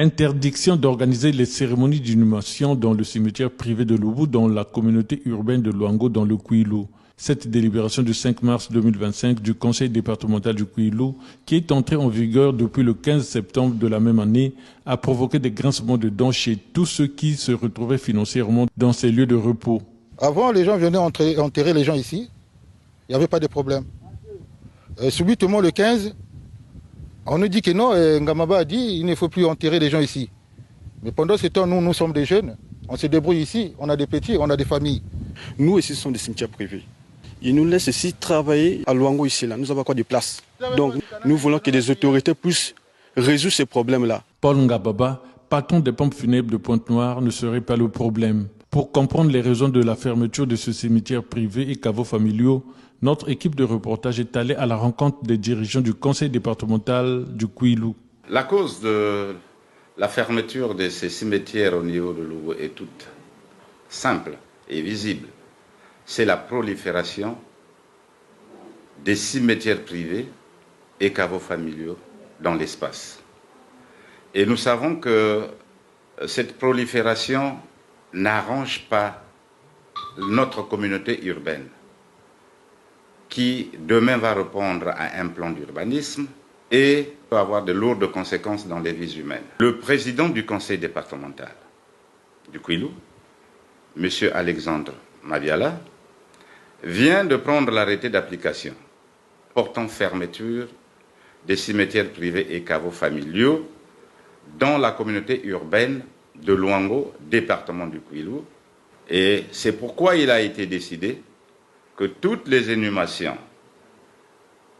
Interdiction d'organiser les cérémonies d'inhumation dans le cimetière privé de Lubu dans la communauté urbaine de Luango dans le Kwilu. Cette délibération du 5 mars 2025 du conseil départemental du Kwilu, qui est entrée en vigueur depuis le 15 septembre de la même année, a provoqué des grincements de dents chez tous ceux qui se retrouvaient financièrement dans ces lieux de repos. Avant, les gens venaient enterrer les gens ici. Il n'y avait pas de problème. Subitement, le 15, on nous dit que non, Ngamaba a dit qu'il ne faut plus enterrer les gens ici. Mais pendant ce temps, nous sommes des jeunes. On se débrouille ici, on a des petits, on a des familles. Nous ici, ce sont des cimetières privés. Ils nous laissent ici travailler à Luango ici, là. Nous avons encore des places. Donc, nous voulons que les autorités puissent résoudre ces problèmes-là. Paul Ngababa, patron des pompes funèbres de Pointe-Noire, ne serait pas le problème. Pour comprendre les raisons de la fermeture de ce cimetière privé et caveaux familiaux, notre équipe de reportage est allée à la rencontre des dirigeants du conseil départemental du Kwilu. La cause de la fermeture de ces cimetières au niveau de Lubu est toute simple et visible. C'est la prolifération des cimetières privés et caveaux familiaux dans l'espace. Et nous savons que cette prolifération n'arrange pas notre communauté urbaine, qui demain va répondre à un plan d'urbanisme et peut avoir de lourdes conséquences dans les vies humaines. Le président du conseil départemental du Kwilu, M. Alexandre Mabiala, vient de prendre l'arrêté d'application portant fermeture des cimetières privés et caveaux familiaux dans la communauté urbaine de Luango, département du Kwilu. Et c'est pourquoi il a été décidé que toutes les inhumations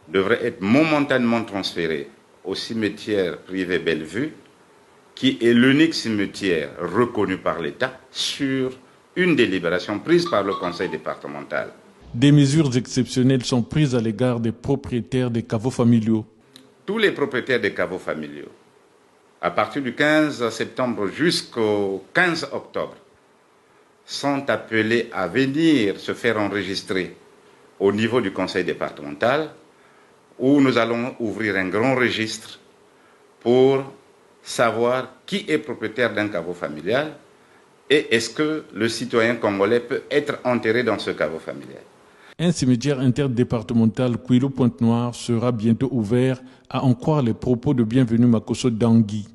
devraient être momentanément transférées au cimetière privé Bellevue, qui est l'unique cimetière reconnu par l'État sur une délibération prise par le conseil départemental. Des mesures exceptionnelles sont prises à l'égard des propriétaires des caveaux familiaux. Tous les propriétaires des caveaux familiaux, à partir du 15 septembre jusqu'au 15 octobre, sont appelés à venir se faire enregistrer au niveau du conseil départemental, où nous allons ouvrir un grand registre pour savoir qui est propriétaire d'un caveau familial et est-ce que le citoyen congolais peut être enterré dans ce caveau familial. Un cimetière interdépartemental Kwilu Pointe-Noire sera bientôt ouvert, à en croire les propos de Bienvenue Makosso Dangui.